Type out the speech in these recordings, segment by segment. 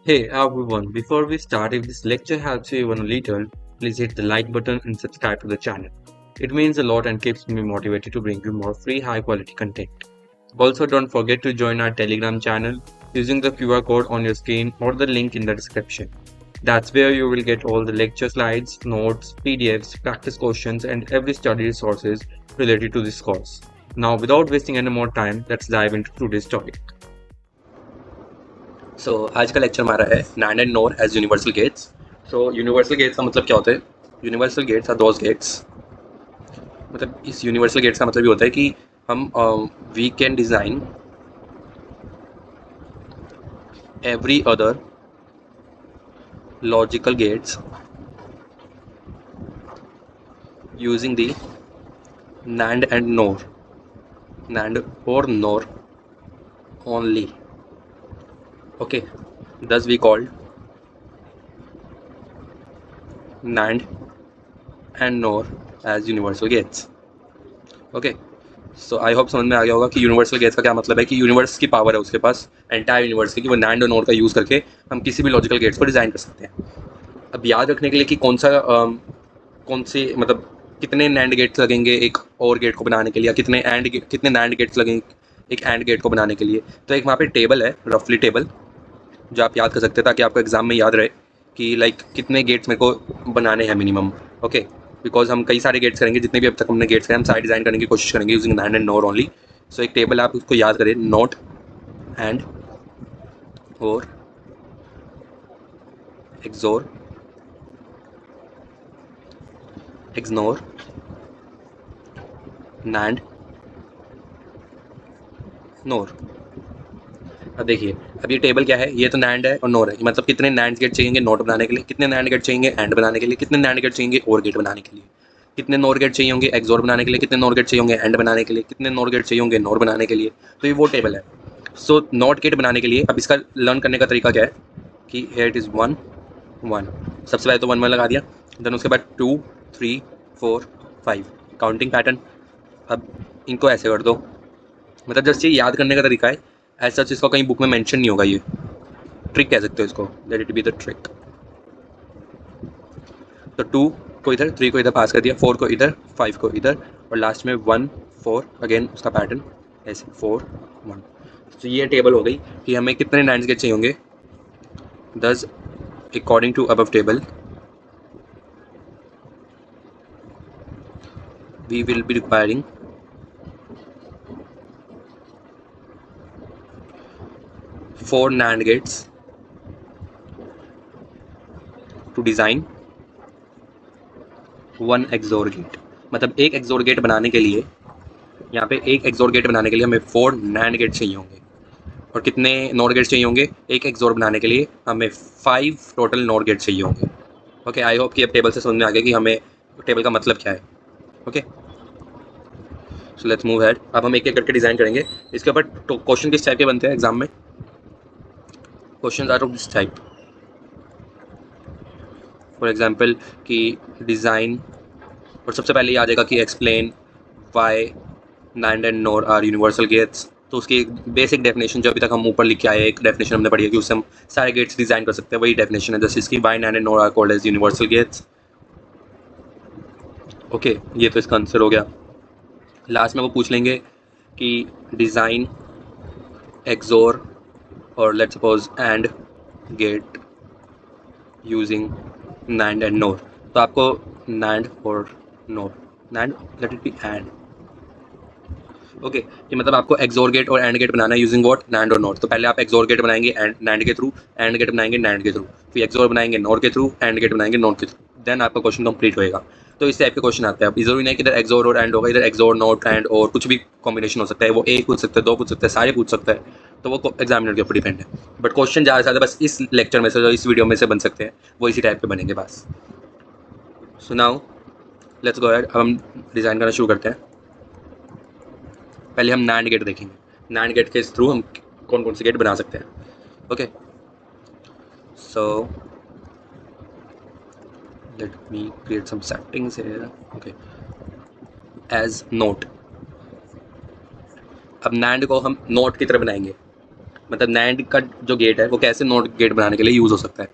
Hey everyone, before we start, if this lecture helps you even a little, please hit the like button and subscribe to the channel. It means a lot and keeps me motivated to bring you more free high quality content. Also, don't forget to join our Telegram channel using the QR code on your screen or the link in the description. That's where you will get all the lecture slides, notes, PDFs, practice questions, and every study resources related to this course. Now, without wasting any more time, let's dive into today's topic. आज का lecture हमारा है NAND and NOR as universal gates. Universal gates का मतलब क्या होता है? Universal gates are those gates, मतलब इस यूनिवर्सल गेट्स का मतलब ये होता है कि हम we can design every other logical gates using the NAND and NOR, NAND और NOR only. Okay, thus we called NAND and NOR as universal gates. Okay, so I hope समझ में आ गया होगा कि यूनिवर्सल गेट्स का क्या मतलब है। कि यूनिवर्स की पावर है उसके पास, एंटायर यूनिवर्स की, कि वो नैंड और नोर का यूज़ करके हम किसी भी लॉजिकल गेट्स को डिज़ाइन कर सकते हैं। अब याद रखने के लिए कि कौन से मतलब कितने नैंड गेट्स लगेंगे एक और गेट को बनाने के लिए, या कितने नैंड गेट्स लगेंगे एक एंड गेट को बनाने के लिए। तो एक वहाँ पे टेबल है, रफली टेबल, जो आप याद कर सकते हैं ताकि आपको एग्जाम में याद रहे कि लाइक कितने गेट्स मेरे को बनाने हैं मिनिमम। ओके, बिकॉज हम कई सारे गेट्स करेंगे, जितने भी अब तक हमने गेट्स करें हम सारे डिज़ाइन करने की कोशिश करेंगे using NAND and NOR only. So एक टेबल आप उसको याद करें, नोट एंड और एक्सोर एक्सनोर नैंड नोर। अब देखिए, अब ये टेबल क्या है, ये तो नैंड है और नोर है, मतलब कितने नैंड गेट चाहिए नोट बनाने के लिए, कितने नैंड गेट चाहिए एंड बनाने के लिए, कितने नैंड गेट चाहिए और गेट बनाने के लिए, कितने नोर गेट चाहिए होंगे एक्सोर बनाने के लिए, कितने नोर गेट चाहिए होंगे एंड बनाने के लिए, कितने नोर गेट चाहिए होंगे नोर बनाने के लिए। तो ये वो टेबल है। सो नॉट गेट बनाने के लिए अब इसका लर्न करने का तरीका क्या है कि हेयर इट इज़ 1 1, सबसे पहले तो 1 1 लगा दिया, देन उसके बाद 2 3 4 5 काउंटिंग पैटर्न। अब इनको ऐसे कर दो, मतलब जस्ट ये याद करने का तरीका है। ऐसा सच इसका कहीं बुक में मेंशन नहीं होगा, ये ट्रिक कह सकते हो इसको, late it be the trick. तो 2 को इधर, 3 को इधर पास कर दिया, 4 को इधर, 5 को इधर, और लास्ट में 1 4 अगेन उसका पैटर्न ऐसे 4 1। तो ये टेबल हो गई कि हमें कितने नैंड गेट चाहिए होंगे। Thus according to above table we will be requiring 4 NAND gates to design 1 XOR gate. मतलब एक XOR गेट बनाने के लिए, यहाँ पे एक XOR गेट बनाने के लिए हमें 4 NAND गेट चाहिए होंगे। और कितने नोर गेट चाहिए होंगे एक XOR बनाने के लिए? हमें 5 टोटल नोर गेट चाहिए होंगे। ओके, आई होप कि अब टेबल से समझ में आ गया कि हमें टेबल का मतलब क्या है। Okay, so let's move head. अब हम एक एक करके डिज़ाइन करेंगे। इसके ऊपर क्वेश्चन किस टाइप के बनते हैं एग्जाम में? Question are of this type. For example कि डिज़ाइन, और सबसे पहले ये आ जाएगा कि explain why NAND and NOR are universal gates. तो उसकी बेसिक डेफिनेशन जो अभी तक हम ऊपर लिख के आए, एक डेफिनेशन हमने पढ़ी है कि उससे हम सारे गेट्स डिज़ाइन कर सकते हैं, वही डेफिनेशन है जस्ट इसकी, why NAND and NOR are called as universal gates. Okay, ये तो इसका आंसर हो गया। लास्ट में वो पूछ लेंगे कि डिज़ाइन एक्सोर और let's suppose AND gate using NAND and NOR. तो आपको नैंड और NOR, NAND let it be AND. Okay, कि मतलब आपको एक्सोर गेट और एंड गेट बनाना है यूजिंग व्हाट, नैंड और नोर। तो पहले आप एक्सोर गेट बनाएंगे नैंड के थ्रू, एंड गेट बनाएंगे नैंड के थ्रू, फिर एक्सोर बनाएंगे नोर के थ्रू, एंड गेट बनाएंगे नोर के थ्रू, देन आपका क्वेश्चन कंप्लीट होएगा। तो इस टाइप के क्वेश्चन आते हैं। अब जरूरी नहीं कि इधर एक्सोर और एंड होगा, इधर एक्सोर नोट एंड और कुछ भी कॉम्बिनेशन हो सकता है। वो एक पूछ सकते हैं, 2 पूछ सकते हैं, सारे पूछ सकते हैं। तो वो एग्जामिनर के ऊपर डिपेंड है। बट क्वेश्चन ज़्यादा से ज़्यादा बस इस लेक्चर में से, जो इस वीडियो में से बन सकते हैं, वो इसी टाइप के बनेंगे बस। So now let's go ahead. अब हम डिज़ाइन करना शुरू करते हैं। पहले हम नैंड गेट देखेंगे, नैंड गेट के थ्रू हम कौन कौन से गेट बना सकते हैं। Okay, so let me create some settings here. Okay, as not. अब नैंड को हम नोट की तरह बनाएंगे, मतलब नैंड का जो गेट है वो कैसे नॉट गेट बनाने के लिए यूज़ हो सकता है।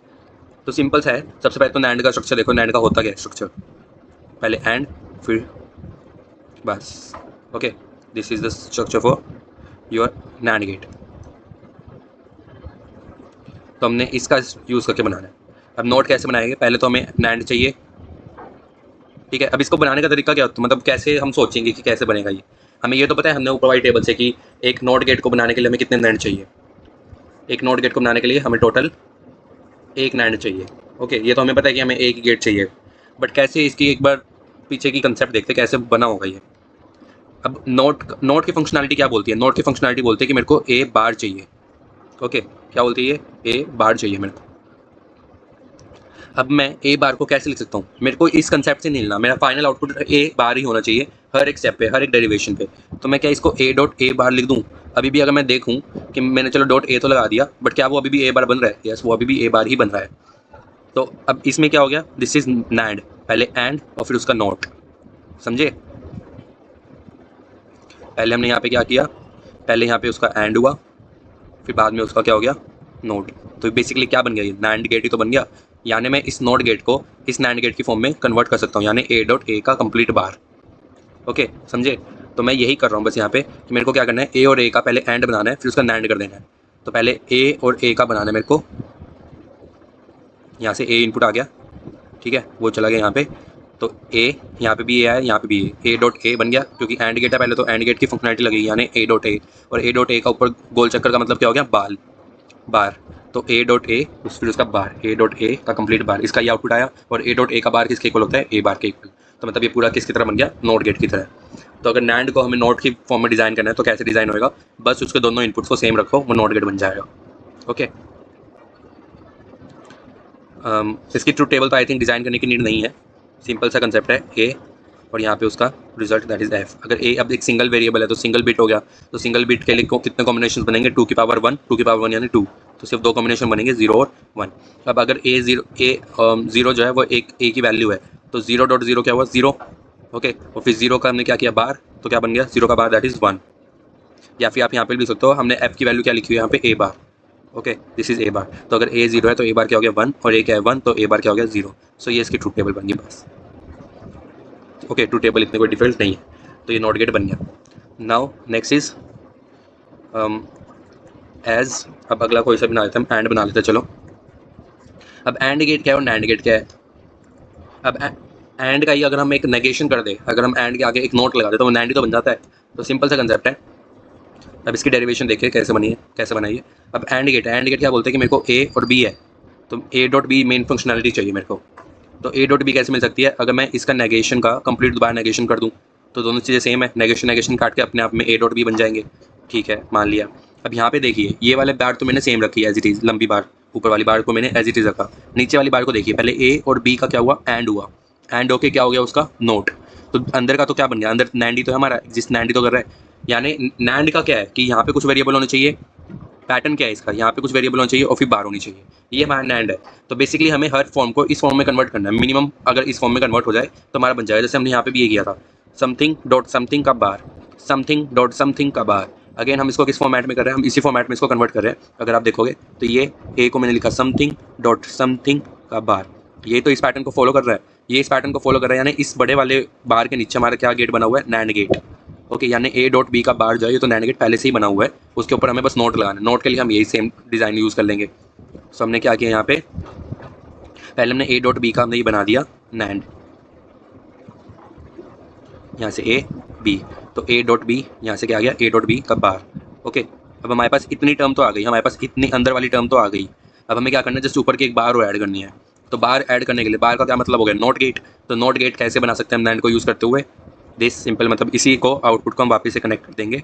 तो सिंपल सा है, सबसे पहले तो नैंड का स्ट्रक्चर देखो, नैंड का होता क्या है स्ट्रक्चर, पहले एंड फिर बस। Okay, this is the structure for your NAND gate. तो हमने इसका यूज़ करके बनाना है। अब नोट कैसे बनाएंगे, पहले तो हमें नैंड चाहिए, ठीक है। अब इसको बनाने का तरीका क्या होता है, मतलब कैसे हम सोचेंगे कि कैसे बनेगा ये। हमें ये तो पता है, हमने ऊपर वाली टेबल से कि एक नोट गेट को बनाने के लिए हमें कितने नैंड चाहिए। एक नोट गेट को बनाने के लिए हमें टोटल एक नैंड चाहिए। ओके, ये तो हमें पता है कि हमें एक गेट चाहिए, बट कैसे इसकी एक बार पीछे की कंसेप्ट देखते कैसे बना होगा ये। अब नोट की फंक्शनैलिटी क्या बोलती है, नोट की फंक्शनैलिटी बोलती है कि मेरे को ए बार चाहिए। ओके, क्या बोलती है, ए बार चाहिए मेरे को। अब मैं ए बार को कैसे लिख सकता हूँ, मेरे को इस कंसेप्ट से नहीं लेना, मेरा फाइनल आउटपुट ए बार ही होना चाहिए हर एक स्टेप पे, हर एक डेरिवेशन पे। तो मैं क्या इसको ए डॉट ए बार लिख दूँ। अभी भी अगर मैं देखूँ कि मैंने चलो डॉट ए तो लगा दिया, बट क्या वो अभी भी ए बार बन रहा है, यस वो अभी भी ए बार ही बन रहा है। तो अब इसमें क्या हो गया, दिस इज नैंड, पहले एंड और फिर उसका नोट, समझे। पहले हमने यहाँ पे क्या किया, पहले यहाँ पे उसका एंड हुआ, फिर बाद में उसका क्या हो गया, नोट। तो बेसिकली क्या बन गया, ये नैंड गेट ही तो बन गया। यानी मैं इस नोट गेट को इस नैंड गेट की फॉर्म में कन्वर्ट कर सकता हूँ, यानी ए डॉट ए का कंप्लीट बार। ओके, समझे। तो मैं यही कर रहा हूँ बस यहाँ पे कि मेरे को क्या करना है, ए और ए का पहले एंड बनाना है, फिर उसका नैंड कर देना है। तो पहले ए और ए का बनाना है मेरे को, यहाँ से ए इनपुट आ गया, ठीक है, वो चला गया यहाँ पे। तो ए यहाँ पे भी ए है, यहाँ पे भी ए डॉट ए बन गया, क्योंकि एंड गेट है पहले, तो एंड गेट की फंक्शनलिटी लगेगी, यानी ए डॉट ए। और ए डॉट ए का ऊपर गोल चक्कर का मतलब क्या हो गया, बार। तो ए डॉट ए फिर उसका बार, ए डॉट ए का कंप्लीट बार, इसका ये आउटपुट आया। और ए डॉट ए का बार किसके इक्वल होता है, ए बार के इक्वल। तो मतलब ये पूरा किसकी तरह बन गया, नोट गेट की तरह। तो अगर नैंड को हमें नोट की फॉर्म में डिज़ाइन करना है तो कैसे डिज़ाइन होएगा, बस उसके दोनों इनपुट्स को सेम रखो, वो नोट गेट बन जाएगा। ओके, इसकी ट्रूथ टेबल तो आई थिंक डिज़ाइन करने की नीड नहीं है, सिंपल सा कंसेप्ट है, ए और यहाँ पे उसका रिजल्ट दैट इज एफ। अगर ए अब एक सिंगल वेरिएबल है तो सिंगल बिट हो गया, तो सिंगल बिट के लिए कितने कॉम्बिनेशन बनेंगे, 2 की पावर 1, 2 की पावर 1 यानी 2, तो सिर्फ 2 कॉम्बिनेशन बनेंगे, 0 और 1। अब अगर ए जीरो जो है वो एक ए की वैल्यू है, तो 0 डॉट 0 क्या हुआ, 0। ओके, और फिर 0 का हमने क्या किया, बार, तो क्या बन गया, 0 का बार दैट इज़ 1। या फिर आप यहाँ पे भी सकते हो, हमने एफ की वैल्यू क्या लिखी हुई है यहाँ पे, ए बार। ओके, दिस इज ए बार। तो अगर ए 0 है तो ए बार क्या हो गया 1, और ए क्या है 1, तो ए बार क्या हो गया 0। सो ये इसकी ट्रूथ टेबल बन गई बस। ओके, ट्रूथ टेबल इतने कोई डिफरेंस नहीं है, तो ये नॉट गेट बन गया। Now next is as. अब अगला कोई सा बना लेते हैं, हम एंड बना लेते हैं, चलो। अब एंड गेट क्या है और नैंड गेट क्या है। अब एंड का ही अगर हम एक नेगेशन कर दे, अगर हम एंड के आगे एक नोट लगा दे तो वो नैंड ही तो बन जाता है। तो सिंपल सा कंसेप्ट है। अब इसकी डेरिवेशन देखिए कैसे बनी है, कैसे बनाई है। अब एंड गेट, एंड गेट क्या बोलते हैं कि मेरे को ए और बी है, तो A dot B main functionality चाहिए मेरे को। तो ए डॉट बी कैसे मिल सकती है, अगर मैं इसका नेगेशन का कंप्लीट दोबारा नेगेशन कर दूँ, तो दोनों चीज़ें सेम है, नेगेशन नेगेशन काट के अपने आप में ए डॉट बी बन जाएंगे, ठीक है, मान लिया। अब यहाँ पे देखिए, ये वाले बार तो मैंने सेम रखी है एज इट इज़, लंबी बार, ऊपर वाली बार को मैंने एज इट इज़ रखा। नीचे वाली बार को देखिए, पहले ए और बी का क्या हुआ, एंड हुआ, एंड होके क्या हो गया उसका नोट। तो अंदर का तो क्या बन गया, अंदर नैंड ही तो है हमारा, जिस नैंड ही तो कर रहा है। यानी नैंड का क्या है कि यहाँ पे कुछ वेरिएबल होने चाहिए, पैटर्न क्या है इसका, यहाँ पे कुछ वेरिएबल होना चाहिए और फिर बार होनी चाहिए, ये हमारा नैंड है। तो बेसिकली हमें हर फॉर्म को इस फॉर्म में कन्वर्ट करना है, मिनिमम अगर इस फॉर्म में कन्वर्ट हो जाए तो हमारा बन जाएगा। जैसे हमने यहाँ पे भी ये किया था, समथिंग डॉट समथिंग का बार, समथिंग डॉट समथिंग का बार। अगेन हम इसको किस फॉर्मेट में कर रहे हैं, हम इसी फॉर्मेट में इसको कन्वर्ट कर रहे हैं। अगर आप देखोगे तो ये ए को मैंने लिखा समथिंग डॉट समथिंग का बार, ये तो इस पैटर्न को फॉलो कर रहा है, ये इस पैटर्न को फॉलो कर रहा है, यानी इस बड़े वाले बार के नीचे हमारा क्या गेट बना हुआ है, नैंड गेट। ओके, यानी ए डॉट बी का बार जो है ये तो नैंड गेट पहले से ही बना हुआ है, उसके ऊपर हमें बस नोट लगाना है। नोट के लिए हम यही सेम डिज़ाइन यूज़ कर लेंगे। सो हमने क्या किया यहाँ पे, पहले हमने ए डॉट बी का हमने ये बना दिया नैंड, यहाँ से ए बी, तो ए डॉट बी यहाँ से क्या आ गया, ए डॉट बी का बार। ओके, अब हमारे पास इतनी टर्म तो आ गई, हमारे पास इतनी अंदर वाली टर्म तो आ गई। अब हमें क्या करना है, जस्ट ऊपर की एक बार और ऐड करनी है। तो बार ऐड करने के लिए, बार का क्या मतलब हो गया, नोट गेट। तो नोट गेट कैसे बना सकते हैं हम नैंड को यूज़ करते हुए, दिस सिंपल, मतलब इसी को आउटपुट को हम वापस से कनेक्ट कर देंगे।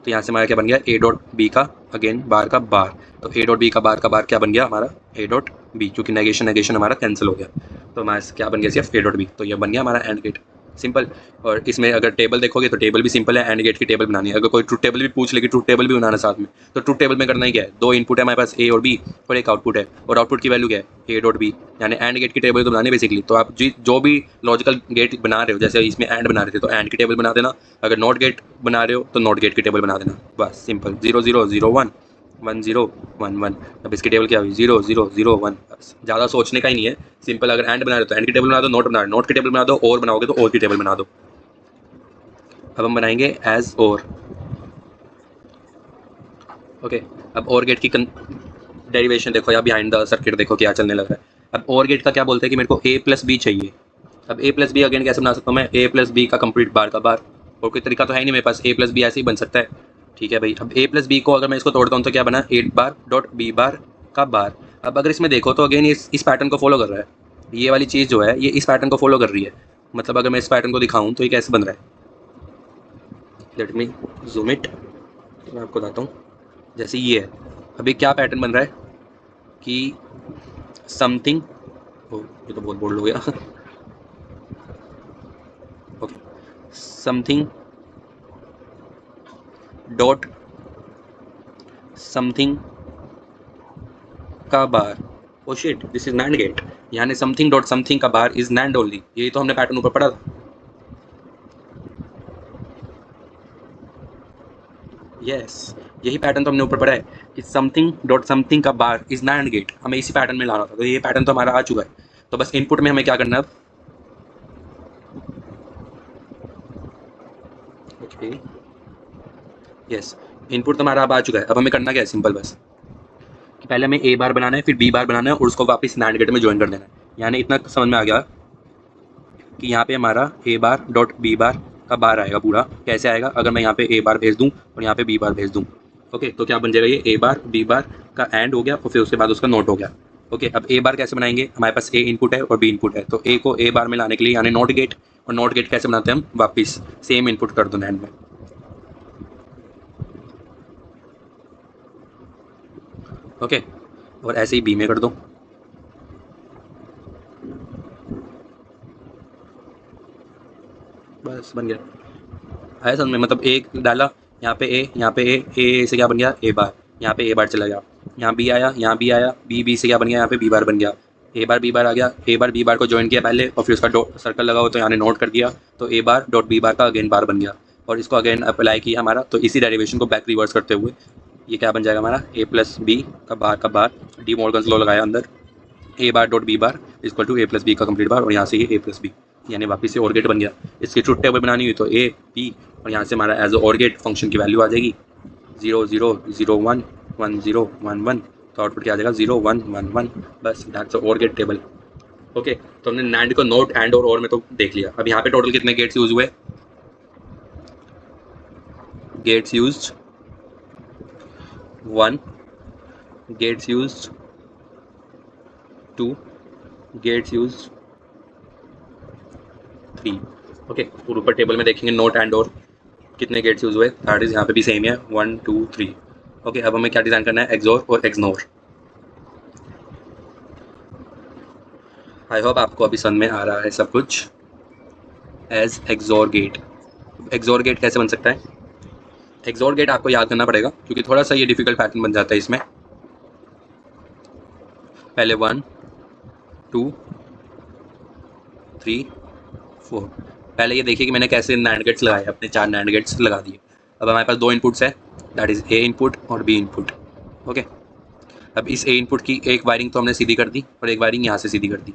तो यहाँ से हमारा क्या बन गया, ए डॉट बी का अगेन बार का बार, तो ए डॉट बी का बार क्या बन गया हमारा, ए डॉट बी, क्योंकि नेगेशन नेगेशन हमारा कैंसिल हो गया। तो हमारे क्या बन गया, सिर्फ ए डॉट बी। तो ये बन गया हमारा एंड गेट। सिंपल। और इसमें अगर टेबल देखोगे तो टेबल भी सिंपल है, एंड गेट की टेबल बनानी है। अगर कोई ट्रुथ टेबल भी पूछ ले कि ट्रुथ टेबल भी बनाना साथ में, तो ट्रुथ टेबल में करना ही क्या है, दो इनपुट है हमारे पास ए और बी, और एक आउटपुट है, और आउटपुट की वैल्यू क्या है ए डॉट बी, यानी एंड गेट की टेबल तो बनानी बेसिकली। तो आप जो भी लॉजिकल गेट बना रहे हो, जैसे इसमें एंड बना रहे थे तो एंड की टेबल बना देना, अगर नॉट गेट बना रहे हो तो नॉट गेट की टेबल बना देना, बस सिंपल। 0 0 0 1 1 0 1 1। अब इसकी टेबल क्या हुई, 0 0 0 1। बस ज़्यादा सोचने का ही नहीं है, सिंपल। अगर एंड बना रहे हो तो एंड की टेबल बना दो, नोट की टेबल बना दो, और बनाओगे तो और की टेबल बना दो। अब हम बनाएंगे एज और। ओके, अब और गेट की डेरिवेशन देखो या बिहाइंड द सर्किट देखो क्या चलने लग रहा है। अब और गेट का क्या बोलते हैं कि मेरे को ए प्लस बी चाहिए। अब ए प्लस बी अगेन कैसे बना सकता हूँ मैं, ए प्लस बी का कंप्लीट बार का बार, और कोई तरीका तो है नहीं मेरे पास, ए प्लस बी ऐसे ही बन सकता है। ठीक है भाई, अब ए प्लस बी को अगर मैं इसको तोड़ता हूँ तो क्या बना, ए बार डॉट बी बार का बार। अब अगर इसमें देखो तो अगेन इस पैटर्न को फॉलो कर रहा है, ये वाली चीज़ जो है ये इस पैटर्न को फॉलो कर रही है। मतलब अगर मैं इस पैटर्न को दिखाऊँ तो ये कैसे बन रहा है, लेट मी जूम इट, तो मैं आपको बताता हूँ। जैसे ये है, अभी क्या पैटर्न बन रहा है कि समथिंग, ये तो बहुत बोल्ड हो गया ओके, समथिंग डॉट समथिंग का bar, oh shit this is NAND gate, यानी समथिंग डॉट समथिंग का बार इज नैंड ओनली। यही तो हमने पैटर्न ऊपर पढ़ा था। यस, यही पैटर्न तो हमने ऊपर पढ़ा है कि समथिंग डॉट समथिंग का बार इज नैंड गेट, हमें इसी पैटर्न में लाना था। तो ये पैटर्न तो हमारा आ चुका है, तो बस इनपुट में हमें क्या करना है अब, ओके यस, इनपुट तो हमारा अब आ चुका है। अब हमें करना क्या है, सिंपल बस कि पहले हमें ए बार बनाना है, फिर बी बार बनाना है, और उसको वापस नैंड गेट में ज्वाइन कर देना है। यानी इतना समझ में आ गया कि यहाँ पे हमारा ए बार डॉट बी बार का बार आएगा पूरा। कैसे आएगा, अगर मैं यहाँ पे ए बार भेज दूँ और यहाँ पे बी बार भेज दूँ, ओके, तो क्या बन जाएगा, ये ए बार बी बार का एंड हो गया और फिर उसके बाद उसका नोट हो गया। ओके, अब ए बार कैसे बनाएंगे, हमारे पास ए इनपुट है और बी इनपुट है, तो ए को ए बार में लाने के लिए यानी नॉट गेट, और नॉट गेट कैसे बनाते हैं हम, वापिस सेम इनपुट कर दो नैंड में। ओके, और ऐसे ही बी में कर दो। बस बन गया, आया समझ में, मतलब एक डाला यहाँ पे ए, यहाँ पे ए से क्या बन गया, ए बार, यहाँ पे ए बार चला गया, यहाँ बी आया, यहाँ बी आया, बी से क्या बन गया, यहाँ पे बी बार बन गया, ए बार बी बार आ गया, ए बार बी बार को ज्वाइन किया पहले, और फिर उसका डॉट सर्कल लगा हो तो यहाँ नोट कर दिया, तो A bar dot B bar का अगेन बार बन गया, और इसको अगेन अप्लाई किया हमारा। तो इसी डेरिवेशन को बैक रिवर्स करते हुए ये क्या बन जाएगा हमारा, ए प्लस बी का बार, डी मॉर्गन्स लॉ लगाया अंदर, A bar dot B bar equal to A plus B का कंप्लीट बार, और यहाँ से ये ए प्लस बी, यानी वापस से और गेट बन गया। इसकी ट्रुथ टेबल बनानी हुई तो ए बी, और यहाँ से हमारा एज और गेट फंक्शन की वैल्यू आ जाएगी 0 0 0 1 1 0 1 1, तो आउटपुट क्या आ जाएगा 0 1 1 1, बस दैट्स और गेट टेबल। ओके, तो हमने नैंड को नोट एंड और में तो देख लिया। अब यहाँ पे टोटल कितने गेट्स यूज हुए, gates used 1, gates used 2, gates used 3। Okay, और ऊपर टेबल में देखेंगे नोट एंड और कितने गेट्स यूज हुए, दैट इज यहाँ पे भी सेम है 1 2 3। ओके, अब हमें क्या डिजाइन करना है, एक्सोर और एक्सनोर। आई होप आपको अभी समझ में आ रहा है सब कुछ। As XOR gate, XOR gate कैसे बन सकता है, एक्सोर गेट आपको याद करना पड़ेगा क्योंकि थोड़ा सा ये डिफिकल्ट पैटर्न बन जाता है इसमें। पहले 1 2 3 4, पहले ये देखिए कि मैंने कैसे नैंड गेट्स लगाए, अपने 4 नैंड गेट्स लगा दिए। अब हमारे पास 2 इनपुट्स है, दैट इज ए इनपुट और बी इनपुट। ओके, अब इस ए इनपुट की एक वायरिंग तो हमने सीधी कर दी और एक वायरिंग यहाँ से सीधी कर दी।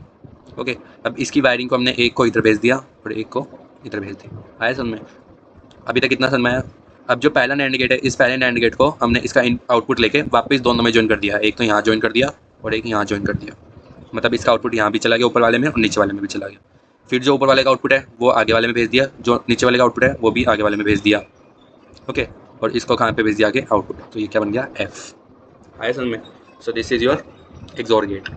ओके, अब इसकी वायरिंग को हमने एक को इधर भेज दिया और एक को इधर भेज दिया। आया समझ में, अभी तक कितना समझ में आया। अब जो पहला नैंड गेट है, इस पहले नैंड गेट को हमने इसका आउटपुट लेके वापस दोनों में ज्वाइन कर दिया, एक तो यहाँ ज्वाइन कर दिया और एक यहाँ ज्वाइन कर दिया। मतलब इसका आउटपुट यहाँ भी चला गया ऊपर वाले में और नीचे वाले में भी चला गया। फिर जो ऊपर वाले का आउटपुट है वो आगे वाले में भेज दिया, जो नीचे वाले का आउटपुट है वो भी आगे वाले में भेज दिया। ओके, और इसको कहाँ पे भेज दिया आगे, आउटपुट, तो ये क्या बन गया एफ। आया समझ में। So this is your XOR gate.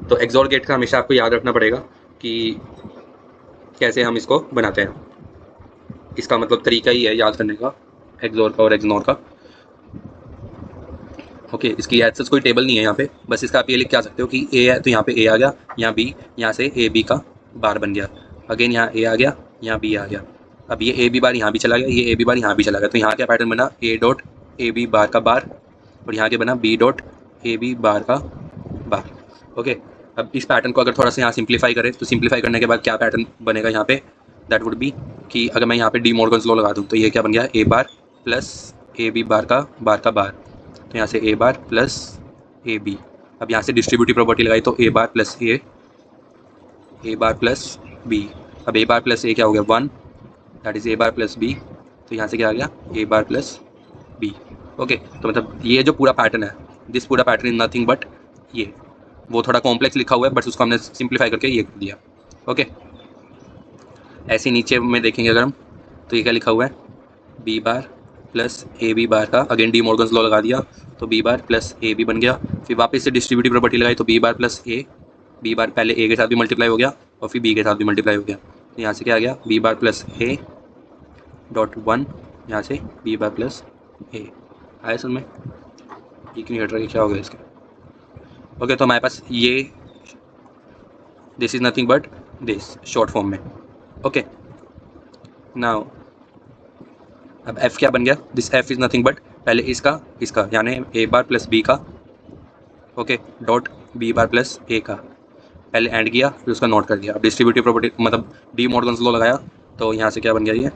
तो एक्सोर गेट का हमेशा आपको याद रखना पड़ेगा कि कैसे हम इसको बनाते हैं। इसका मतलब तरीका ही है याद करने का, एक्सोर का और एक्सनोर का। ओके, इसकी एज सच कोई टेबल नहीं है यहाँ पे, बस इसका आप ये लिख के आ सकते हो कि ए है तो यहाँ पे ए आ गया, यहाँ बी, यहाँ से ए बी का बार बन गया, अगेन यहाँ ए आ गया यहाँ बी आ गया। अब ये ए बी बार यहाँ भी चला गया, ये ए बी बार यहाँ भी चला गया, तो यहाँ क्या पैटर्न बना, ए डॉट ए बी बार का बार, और यहाँ के बना B dot A B bar का बार। ओके, अब इस पैटर्न को अगर थोड़ा सा यहाँ सिंप्लीफाई करें तो सिंप्लीफाई करने के बाद क्या पैटर्न बनेगा यहाँ पे, दैट वुड बी कि अगर मैं यहाँ पे डी मॉर्गन्स लॉ लगा दूँ तो ये क्या बन गया, A bar plus A B bar का बार, तो यहाँ से ए बार प्लस ए बी। अब यहाँ से डिस्ट्रीब्यूटिव प्रॉपर्टी लगाई तो A bar plus A bar plus B. अब ए बार प्लस ए क्या हो गया 1, that is A bar plus B, तो यहाँ से क्या आ गया A bar plus B. Okay, तो मतलब ये जो पूरा पैटर्न है, दिस पूरा पैटर्न इज नथिंग बट ये, वो थोड़ा कॉम्प्लेक्स लिखा हुआ है बट उसको हमने सिंप्लीफाई करके ये कर दिया। ओके, ऐसे नीचे में देखेंगे अगर हम तो ये क्या लिखा हुआ है, B bar plus A B bar का, अगेन डी मॉर्गन्स लॉ लगा दिया तो B bar plus A B बन गया। फिर वापस से डिस्ट्रीब्यूटिव प्रॉपर्टी लगाई तो B bar plus A, B bar पहले ए के साथ भी मल्टीप्लाई हो गया और फिर बी के साथ भी मल्टीप्लाई हो गया, तो यहाँ से क्या आ गया B bar plus A dot 1, यहाँ से बी बार प्लस ए आया समझ में, ये क्यों हट रहा है, क्या हो गया इसका। ओके, तो हमारे पास ये this is nothing but this short form में। ओके, नाउ अब f क्या बन गया, this f is nothing but पहले इसका यानी a बार प्लस b का, okay, dot b bar plus a का, पहले एंड किया फिर उसका नोट कर दिया। अब डिस्ट्रीब्यूटिव प्रॉपर्टी मतलब डी मॉर्गन्स लॉ लगाया तो यहाँ से क्या बन गया, ये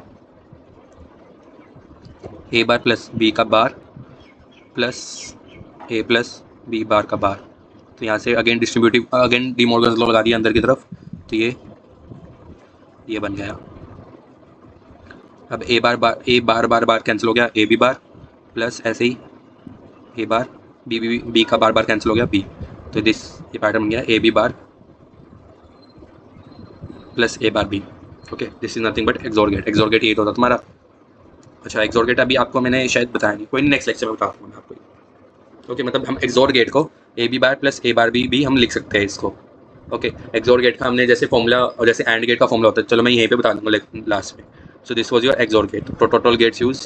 a बार प्लस b का बार प्लस a प्लस b बार का बार, तो यहाँ से again distributive again De Morgan's law लगा दिया अंदर की तरफ, तो ये बन गया। अब ए बार कैंसिल हो गया, ए बी बार प्लस ऐसे ही ए बार बी का बार कैंसिल हो गया बी, तो दिस ये पैटर्न बन गया A B bar plus A bar B. Okay, this is nothing but XOR gate. XOR gate ये तो था तुम्हारा। अच्छा, एक्सोर गेट अभी आपको मैंने शायद बताया नहीं, कोई नहीं, नेक्स्ट लेक्चर में बता दूँगा मैं आपको। ओके, मतलब हम एक्सोर गेट को A B bar plus A bar B भी हम लिख सकते हैं इसको। ओके, एक्सोर गेट का हमने जैसे फॉर्मूला और जैसे एंड गेट का फॉर्मूला होता है, चलो मैं यहीं पे बता दूंगा लास्ट में। So this was your XOR gate, तो टोटल गेट्स यूज्ड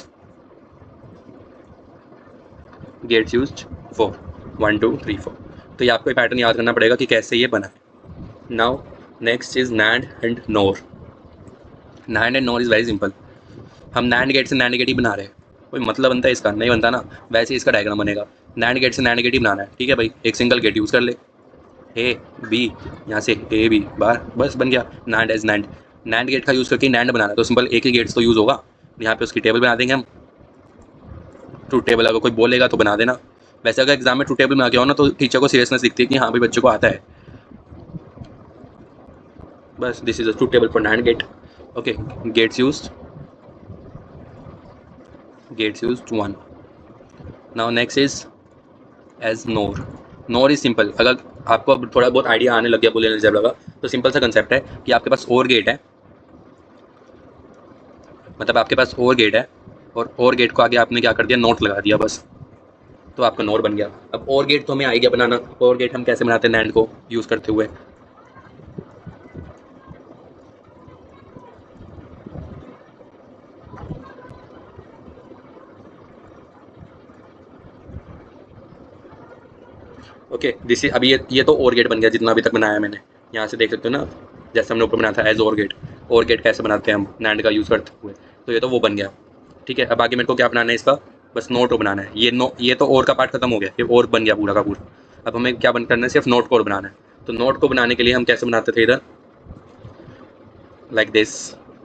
4 1 2 3 4। तो ये आपको पैटर्न याद करना पड़ेगा कि कैसे ये बना है। Now next is NAND and NOR. NAND and NOR is very simple. हम नैंड गेट से नैंड गेट ही बना रहे हैं, कोई मतलब बनता है इसका, नहीं बनता ना। वैसे इसका डायग्राम बनेगा, नैंड गेट से नैंड गेट ही बनाना है, ठीक है भाई। एक सिंगल गेट यूज़ कर ले, ए बी, यहाँ से ए बी बार, बस बन गया NAND as NAND. NAND gate का यूज़ करके नैंड बनाना है तो सिंपल एक ही गेट्स तो यूज़ होगा। यहाँ पे उसकी टेबल बना देंगे हम, ट्रूथ टेबल। अगर कोई बोलेगा तो बना देना। वैसे अगर एग्जाम में ट्रूथ टेबल बना के हो ना तो टीचर को सीरियसनेस दिखती है कि हाँ भाई बच्चों को आता है। बस this is a truth table for NAND gate. Okay, gates used 1। Now next is as NOR. NOR is simple. अगर आपको अब थोड़ा बहुत आइडिया आने लग गया बुलियन अलजेब्रा का, तो सिंपल सा कंसेप्ट है कि आपके पास और गेट है, मतलब आपके पास और गेट है और गेट को आगे आपने क्या कर दिया, नोट लगा दिया बस, तो आपका नोर बन गया। अब और गेट तो हमें आ गया बनाना। और गेट हम कैसे बनाते हैं नैंड को यूज़ करते हुए, ओके दिस इज अभी ये तो और गेट बन गया जितना अभी तक बनाया मैंने। यहाँ से देख सकते हो ना, जैसे हमने ऊपर बनाया था एज और गेट कैसे बनाते हैं हम नैंड का यूज़ करते हुए, तो ये तो वो बन गया। ठीक है, अब आगे मेरे को क्या बनाना है इसका, बस नोट को बनाना है। ये तो और का पार्ट खत्म हो गया, ये और बन गया पूरा का पूरा। अब हमें क्या बन करना है, सिर्फ नोट को और बनाना है। तो नोट को बनाने के लिए हम कैसे बनाते थे इधर, like this,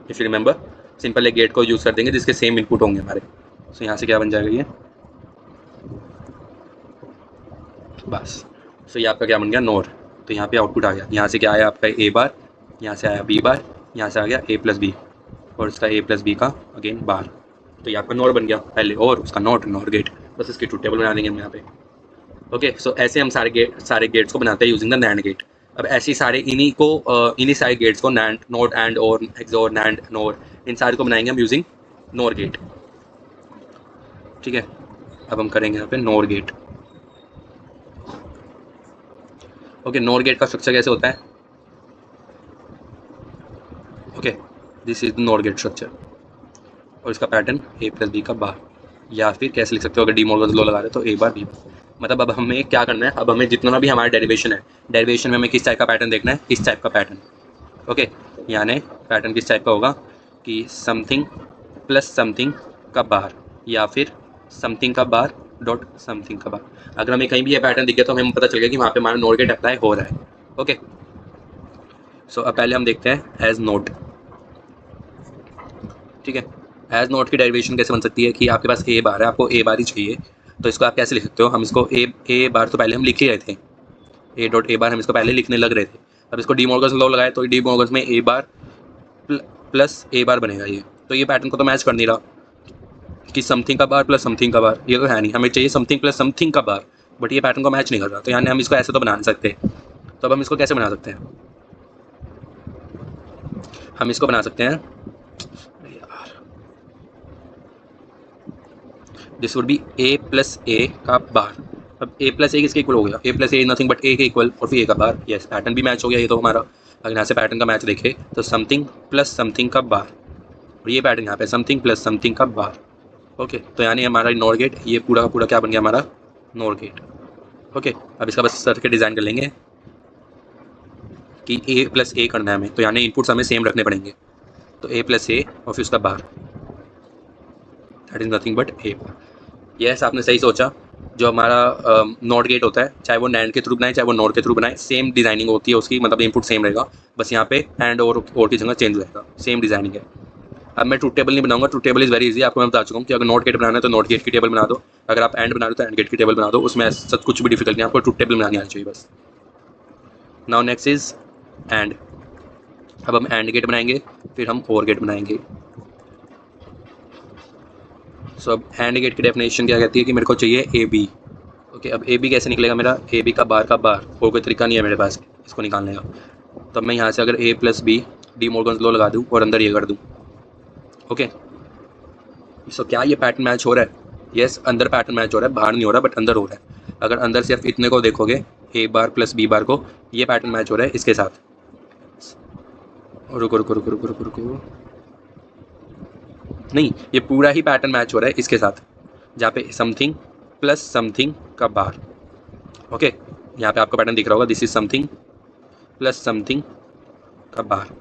if you remember, simple एक गेट को यूज़ कर देंगे जिसके सेम इनपुट होंगे हमारे। तो यहाँ से क्या बन जाएगा ये, बस। सो ये आपका क्या बन गया, नोर। तो यहाँ पे आउटपुट आ गया। यहाँ से क्या आया आपका ए बार, यहाँ से आया बी बार, यहाँ से आ गया ए प्लस बी और इसका ए प्लस बी का अगेन बार। तो ये आपका नोर बन गया पहले, और उसका नोर गेट। बस इसकी ट्रूथ टेबल बना देंगे हम यहाँ पे। ओके, सो ऐसे हम सारे गेट्स को बनाते हैं यूजिंग द नैंड गेट। अब ऐसे सारे इन्हीं सारे गेट्स को नैंड, नोट, एंड, और, एक्सोर, नैंड, नोर, इन सारे को बनाएंगे हम यूजिंग नोर गेट। ठीक है, अब हम करेंगे यहाँ पे NOR gate. Okay, NOR gate का स्ट्रक्चर कैसे होता है, okay this is the NOR gate structure, और इसका पैटर्न ए प्लस बी का बार, या फिर कैसे लिख सकते हो अगर डी मॉर्गन्स लॉ लगा रहे तो ए बार बी बार। मतलब अब हमें क्या करना है, अब हमें जितना भी हमारा डेरिवेशन है, डेरिवेशन में हमें किस टाइप का पैटर्न देखना है, इस टाइप का पैटर्न। ओके, यानी पैटर्न किस टाइप का होगा कि समथिंग प्लस समथिंग का बार या फिर समथिंग का बार डॉट समथिंग का बार। अगर हमें कहीं भी ये पैटर्न दिखे तो हमें पता चलेगा कि वहाँ पे हमारा नोट गेट अप्लाई हो रहा है। ओके, सो अब पहले हम देखते हैं एज नोट। ठीक है, एज नोट की डेरिवेशन कैसे बन सकती है कि आपके पास ए बार है, आपको ए बार ही चाहिए, तो इसको आप कैसे लिख सकते हो? हम इसको ए बार तो पहले हम लिख ही रहे थे, ए डॉट ए बार हम इसको पहले लिखने लग रहे थे। अब इसको डी मॉर्गन्स लॉ लगाए तो डी मॉर्गन्स में ए बार प्लस ए बार बनेगा ये, तो ये पैटर्न को तो मैच कर नहीं रहा कि समथिंग का बार प्लस समथिंग का बार, ये तो है नहीं, हमें चाहिए समथिंग प्लस समथिंग का बार, बट ये पैटर्न को मैच नहीं कर रहा, तो यानी हम इसको ऐसे तो बना नहीं सकते। तो अब हम इसको कैसे बना सकते हैं? हम इसको बना सकते हैं, this would be A plus A का बार। अब ए प्लस ए किसके इक्वल हो गया? ए प्लस ए नथिंग बट ए के इक्वल और फिर ए का बार। यस, पैटर्न भी मैच हो गया ये तो हमारा। अगर यहाँ से पैटर्न का मैच देखे तो समथिंग प्लस समथिंग का बार, और ये पैटर्न यहाँ पे समथिंग प्लस समथिंग का बार। ओके, तो यानी हमारा नॉर गेट ये पूरा का पूरा क्या बन गया हमारा? Nor gate. ओके, अब इसका बस सर्किट डिज़ाइन कर लेंगे कि ए प्लस ए करना है हमें, तो यानी इनपुट्स हमें सेम रखने पड़ेंगे, तो ए प्लस ए और फिर उसका bar, that is nothing but A bar. Yes, आपने सही सोचा। जो हमारा नॉट गेट होता है, चाहे वो नैंड के थ्रू बनाए चाहे वो नॉट के थ्रू बनाए, सेम डिजाइनिंग होती है उसकी, मतलब इनपुट सेम रहेगा, बस यहाँ पे एंड और की जगह चेंज रहेगा, सेम डिजाइनिंग है। अब मैं ट्रूथ टेबल नहीं बनाऊंगा, truth table is very easy, आपको मैं बता चुका हूँ कि अगर नॉट गेट बनाना है तो नॉट गेट की टेबल बना दो, अगर आप एंड बना रहे हो तो एंड गेट की टेबल बना दो, उसमें सब कुछ भी डिफिकल्ट नहीं, आपको ट्रूथ टेबल बनानी आनी चाहिए बस। Now next is and. अब हम एंड गेट बनाएंगे, फिर हम और गेट बनाएंगे। सो अब एंड गेट की डेफिनेशन क्या कहती है कि मेरे को चाहिए ए बी। ओके, अब ए बी कैसे निकलेगा मेरा? ए बी का बार और कोई तरीका नहीं है मेरे पास इसको निकालने का। तो मैं यहाँ से अगर A plus B De Morgan's law लगा दूँ और अंदर ये कर दूँ। ओके, सो क्या ये पैटर्न मैच हो रहा है? यस, अंदर पैटर्न मैच हो रहा है, बाहर नहीं हो रहा बट अंदर हो रहा है। अगर अंदर सिर्फ इतने को देखोगे, ए बार प्लस बी बार को, ये पैटर्न मैच हो रहा है इसके साथ। रुको रुको रुको रुको रुको रुको, नहीं, ये पूरा ही पैटर्न मैच हो रहा है इसके साथ, जहाँ पे समथिंग प्लस समथिंग का बार। ओके, यहाँ पे आपको पैटर्न दिख रहा होगा, this is something plus something का बार।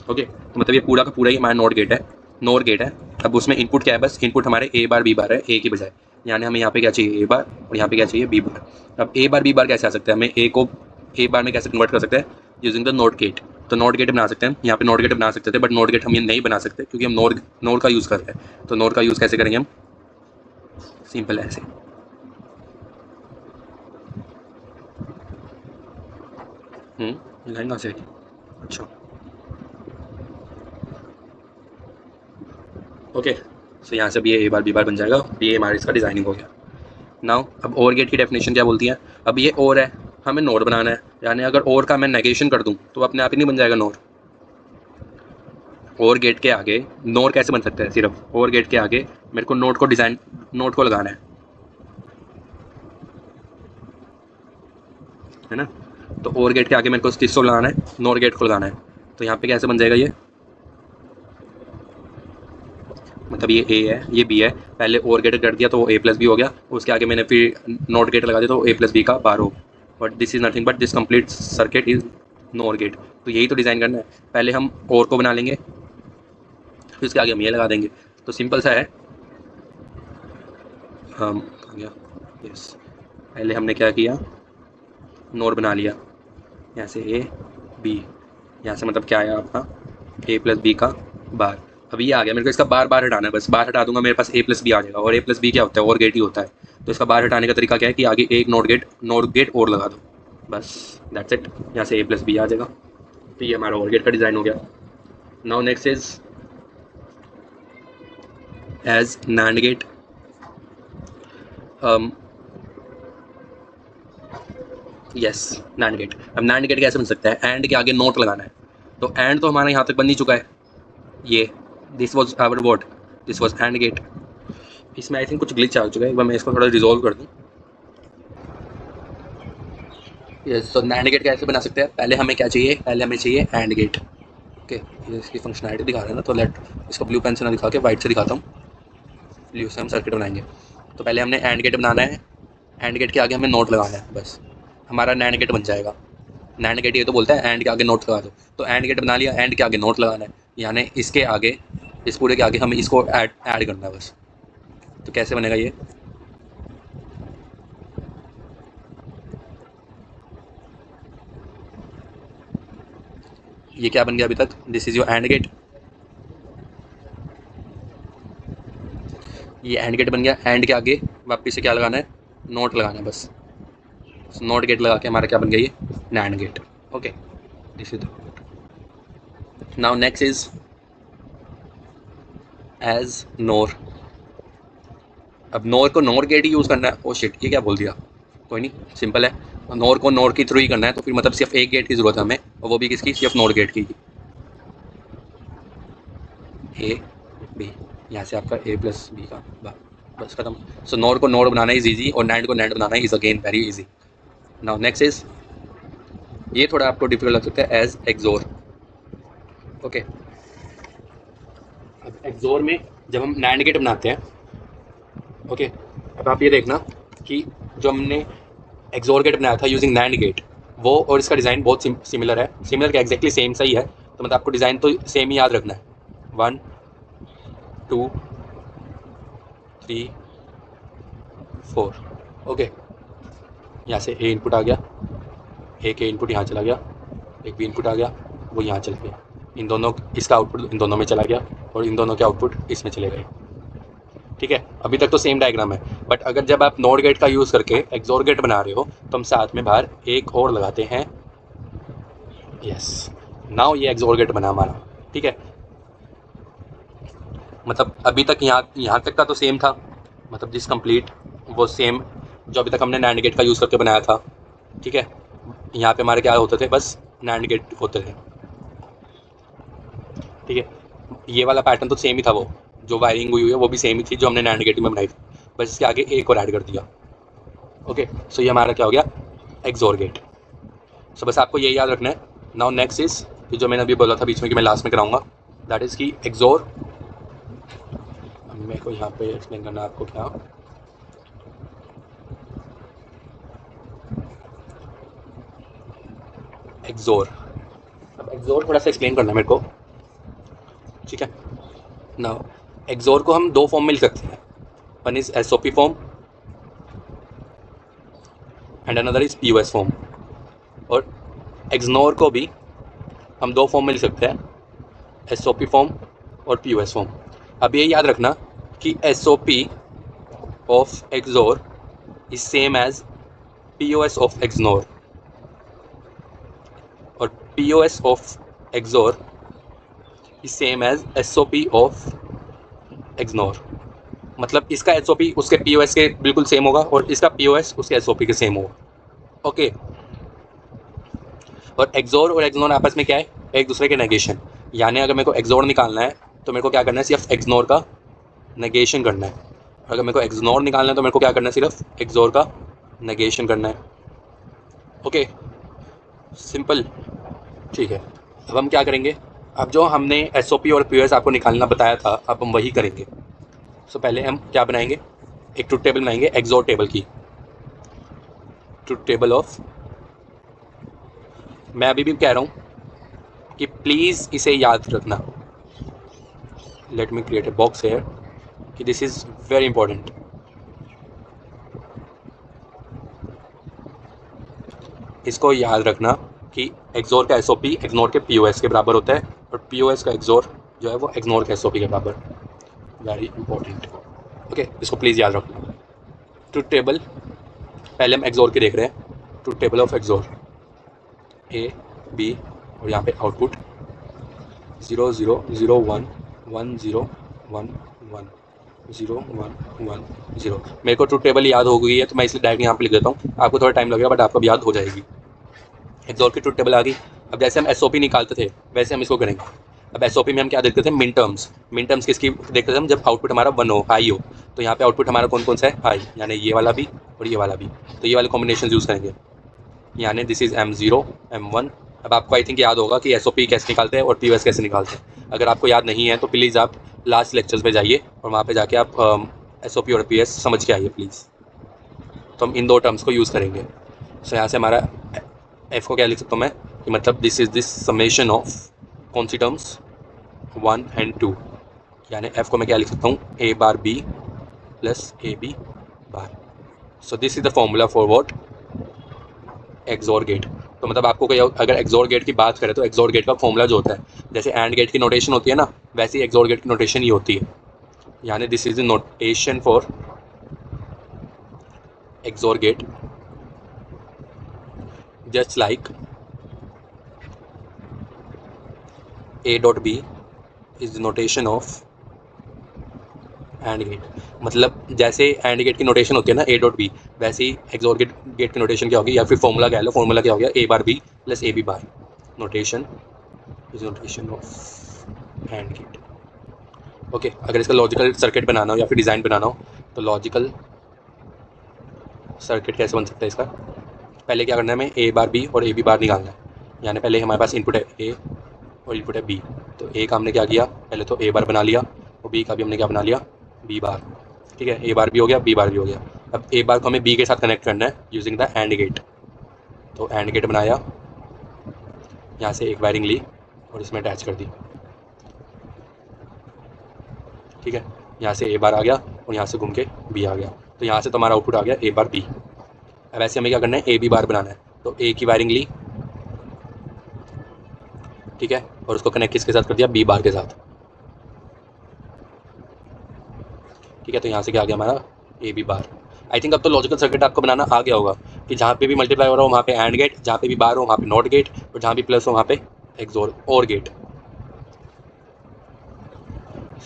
ओके, तो मतलब ये पूरा का पूरा ही हमारा नोट गेट है, नोर गेट है। अब उसमें इनपुट क्या है? बस इनपुट हमारे ए बार बी बार है, ए की बजाय, यानी हमें यहाँ पे क्या चाहिए? ए बार, और यहाँ पे क्या चाहिए? B bar. अब ए बार बी बार कैसे आ सकता है? हमें ए को ए बार में कैसे कन्वर्ट कर सकते हैं? Using the NOT gate. तो नोट गेट बना सकते हैं, यहाँ पे नोट गेट बना सकते थे, बट नोट गेट हम ये नहीं बना सकते क्योंकि हम नोर का यूज़ कर रहे हैं। तो नोर का यूज़ कैसे करेंगे हम? सिंपल ऐसे, लाइन से। अच्छा, ओके, सो यहाँ से भी ये ए बार बी बार बन जाएगा, ये हमारा इसका डिज़ाइनिंग हो गया। नाउ अब और गेट की डेफिनेशन क्या बोलती है? अब ये और है, हमें नोर बनाना है, यानी अगर और का मैं नेगेशन कर दूं तो अपने आप ही नहीं बन जाएगा नोर। और गेट के आगे नोर कैसे बन सकता है? सिर्फ और गेट के आगे मेरे को नोट को लगाना है ना? तो और गेट के आगे मेरे को किसको लगाना है? नोर गेट को लगाना है। तो यहाँ पे कैसे बन जाएगा ये? मतलब ये ए है, ये बी है, पहले और गेट कर दिया तो वो ए प्लस बी हो गया, उसके आगे मैंने फिर नोट गेट लगा दिया तो ए प्लस बी का बार हो। But this is nothing but this complete circuit is NOR gate. तो यही तो डिज़ाइन करना है, पहले हम और को बना लेंगे, फिर उसके आगे हम ये लगा देंगे। तो सिंपल सा है, हम यस, पहले हमने क्या किया? नोर बना लिया, यहाँ से ए बी, यहाँ से मतलब क्या आया आपका? ए प्लस बी का बार। अब ये आ गया, मेरे को इसका बार बार हटाना है, बस बार हटा दूंगा मेरे पास ए प्लस बी आ जाएगा, और ए प्लस बी क्या होता है? और गेट ही होता है। तो इसका बार हटाने का तरीका क्या है कि आगे एक नोट गेट और लगा दो, बस दैट्स इट, यहाँ से ए प्लस बी आ जाएगा। तो ये हमारा और गेट का डिज़ाइन हो गया। Now next is as NAND gate. Yes, NAND gate. अब नैंड गेट कैसे बन सकता है? एंड के आगे नोट लगाना है, तो एंड तो हमारा यहाँ तक बन ही चुका है, ये this was our word, this was AND gate. इसमें आई थिंक कुछ ग्लिच आ चुका है, एक बार मैं इसको थोड़ा रिजॉल्व कर दूँ। यस, तो नैंड गेट कैसे बना सकते हैं? पहले हमें क्या चाहिए? पहले हमें चाहिए एंड गेट। ओके, ये इसकी फंक्शनैलिटी दिखा रहे हैं ना, तो लेट इसको ब्लू पेन से ना दिखा के वाइट से दिखाता हूँ, ब्लू से हम सर्किट बनाएंगे। तो पहले हमने एंड गेट बनाना है, एंड गेट के आगे हमें नोट लगाना है, बस हमारा नैंड गेट बन जाएगा। नैंड गेट ये तो बोलता है एंड के आगे नोट लगा दो, तो एंड गेट बना लिया, एंड के आगे नोट लगाना है, यानी इसके आगे, इस पूरे के आगे हमें इसको ऐड करना है बस। तो कैसे बनेगा ये क्या बन गया अभी तक, this is your AND gate, ये एंड गेट बन गया। एंड के आगे वापिस से क्या लगाना है, नोट लगाना है बस। नोट गेट लगा के हमारा क्या बन गया ये, NAND gate. Okay, this is now next is as NOR. अब नोर को नोर गेट ही यूज़ करना है। ओ शिट, ये क्या बोल दिया, कोई नहीं, सिंपल है। नोर को नोर के थ्रू ही करना है, तो फिर मतलब सिर्फ एक गेट की ज़रूरत है हमें, और वो भी किसकी, सिर्फ नोर गेट की। ए बी, यहाँ से आपका ए प्लस बी का बस खत्म। सो नोर को नोड बनाना इज ईजी, और नैंड को NAND banana is again very easy. Now next is, ये थोड़ा आपको डिफिकल्ट लग सकता है, एज एक्सोर। ओके, अब एक्सोर में जब हम नैंड गेट बनाते हैं, ओके, अब आप ये देखना कि जो हमने एक्सोर गेट बनाया था यूजिंग नैंड गेट, वो और इसका डिज़ाइन बहुत सिमिलर है। सिमिलर क्या, एग्जैक्टली सेम सही है, तो मतलब आपको डिज़ाइन तो सेम ही याद रखना है। 1 2 3 4, ओके। यहाँ से ए इनपुट आ गया, ए के इनपुट यहाँ चला गया, एक बी इनपुट आ गया, वो यहाँ चला गया, इन दोनों, इसका आउटपुट इन दोनों में चला गया, और इन दोनों के आउटपुट इसमें चले गए। ठीक है, अभी तक तो सेम डायग्राम है, बट अगर जब आप नोड गेट का यूज़ करके एक्सोर गेट बना रहे हो, तो हम साथ में बाहर एक और लगाते हैं। यस, नाउ ये एक्सोर गेट बना हमारा। ठीक है, मतलब अभी तक यहाँ तक का तो सेम था, मतलब दिस कंप्लीट वो सेम जो अभी तक हमने नैंड गेट का यूज़ करके बनाया था। ठीक है, यहाँ पे हमारे क्या होते थे, बस नैंड गेट होते थे। ठीक है, ये वाला पैटर्न तो सेम ही था, वो जो वायरिंग हुई है वो भी सेम ही थी जो हमने नैंड गेट में बनाई थी, बस इसके आगे एक और ऐड कर दिया। ओके, सो ये हमारा क्या हो गया, एक्सोर गेट। सो बस आपको ये याद रखना है। नाउ नेक्स्ट इज कि जो मैंने अभी बोला था बीच में कि मैं लास्ट में कराऊंगा, दैट इज़ की एक्सोर। मेरे को यहाँ पे एक्सप्लेन करना है आपको क्या, एक्सोर। अब एक्सोर थोड़ा सा एक्सप्लेन करना है मेरे को। ठीक है, नाउ एक्सोर को हम दो फॉर्म में लिख सकते हैं, one is SOP form and another is POS form. और एक्सनोर को भी हम दो फॉर्म में लिख सकते हैं, एसओपी फॉर्म और पीओएस फॉर्म। अब ये याद रखना कि SOP of XOR is same as POS of XNOR, और POS of XOR is same as SOP of XNOR. मतलब इसका एसओपी उसके पीओएस के बिल्कुल सेम होगा, और इसका पीओएस उसके एसओपी के सेम होगा। ओके, और एक्सोर और एक्सनोर आपस में क्या है, एक दूसरे के नेगेशन। यानी अगर मेरे को एक्सोर निकालना है तो मेरे को क्या करना है, सिर्फ एक्सनोर का नेगेशन करना है। अगर मेरे को एक्सनोर निकालना है तो मेरे को क्या करना है, सिर्फ एक्सोर का नेगेशन करना है। Okay, simple. ठीक है, अब हम क्या करेंगे, अब जो हमने एसओपी और पीओएस आपको निकालना बताया था, अब हम वही करेंगे। सो पहले हम क्या बनाएंगे, एक ट्रुथ टेबल बनाएंगे एक्सोर टेबल की, ट्रुथ टेबल ऑफ। मैं अभी भी कह रहा हूँ कि प्लीज़ इसे याद रखना। Let me create a box here कि दिस इज़ वेरी इंपॉर्टेंट। इसको याद रखना कि एक्सोर का एसओपी एक्सनोर के पीओएस के बराबर होता है, और पीओएस का एक्सोर जो है वो एक्सनोर के एसओपी के बराबर। Very important. ओके, इसको प्लीज़ याद रखना। ट्रुथ टेबल पहले हम एक्सोर के देख रहे हैं, truth table of XOR, A B, और यहाँ पे आउटपुट 0 0 0 1 1 0 1 1 0 1 1 0। मेरे को ट्रुथ टेबल याद हो गई है, तो मैं इसलिए डायरेक्ट यहाँ पे लिख देता हूँ। आपको थोड़ा टाइम लगेगा, बट आपको याद हो जाएगी। एक्सोर की ट्रुथ टेबल आ गई। अब जैसे हम एसओपी निकालते थे वैसे हम इसको करेंगे। अब एसओपी में हम क्या देखते थे, मिन टर्म्स। मिन टर्म्स किसकी देखते थे हम, जब आउटपुट हमारा 1 हो, हाई हो। तो यहाँ पे आउटपुट हमारा कौन कौन सा है, हाई, यानी ये वाला भी और ये वाला भी। तो ये वाले कॉम्बिनेशन यूज़ करेंगे, यानी दिस इज़ M0 M1। अब आपको आई थिंक याद होगा कि एसओपी कैसे निकालते हैं और पीओएस कैसे निकालते हैं। अगर आपको याद नहीं है तो प्लीज़ आप लास्ट लेक्चर्स पे जाइए और वहाँ पे जाके आप एसओपी और पीओएस समझ के आइए प्लीज़। तो हम इन दो टर्म्स को यूज़ करेंगे। सो यहाँ से हमारा एफ को क्या लिख सकता हूँ मैं कि मतलब this is this summation of कौन सी टर्म्स 1 एंड 2, यानी एफ को मैं क्या लिख सकता हूँ A bar B plus A B bar. So this is the formula for what XOR gate. तो मतलब आपको कोई अगर एक्सोर गेट की बात करें तो एक्सोर गेट का फॉर्मूला जो होता है जैसे एंड गेट की नोटेशन होती है ना, वैसे ही एक्सोर गेट की नोटेशन ही होती है, यानी this is the notation for XOR gate just like A dot B is the notation of AND gate. मतलब जैसे एंड गेट की नोटेशन होती है ना ए डॉट बी, वैसे ही एक्सोर गेट की नोटेशन क्या होगी, या फिर फॉर्मूला कह लो, फॉर्मूला क्या हो गया A bar B plus A B bar, notation is notation of AND gate. Okay, अगर इसका लॉजिकल सर्किट बनाना हो या फिर डिज़ाइन बनाना हो तो लॉजिकल सर्किट कैसे बन सकता है इसका, पहले क्या करना है हमें ए बार बी और ए बी बार निकालना है, यानी पहले हमारे पास इनपुट है ए और इनपुट है बी। तो ए का हमने क्या किया, पहले तो ए बार बना लिया और बी का भी हमने क्या बना लिया बी बार। ठीक है, ए बार भी हो गया बी बार भी हो गया। अब ए बार को हमें बी के साथ कनेक्ट करना है यूजिंग द एंड गेट। तो एंड गेट बनाया, यहाँ से एक वायरिंग ली और इसमें अटैच कर दी। ठीक है, यहाँ से ए बार आ गया और यहाँ से घूम के बी आ गया, तो यहाँ से तो हमारा आउटपुट आ गया ए बार बी। अब ऐसे हमें क्या करना है ए बी बार बनाना है, तो ए की वायरिंग ली, ठीक है, और उसको कनेक्ट किसके साथ कर दिया बी बार के साथ। ठीक है, तो यहाँ से क्या आ गया हमारा ए बी बार। आई थिंक अब तो लॉजिकल सर्किट आपको बनाना आ गया होगा कि जहाँ पे भी मल्टीप्लाई हो रहा हो वहाँ पे एंड गेट, जहाँ पे भी बार हो वहाँ पे नॉट गेट, और जहाँ भी प्लस हो वहाँ पे एक्सोर और गेट।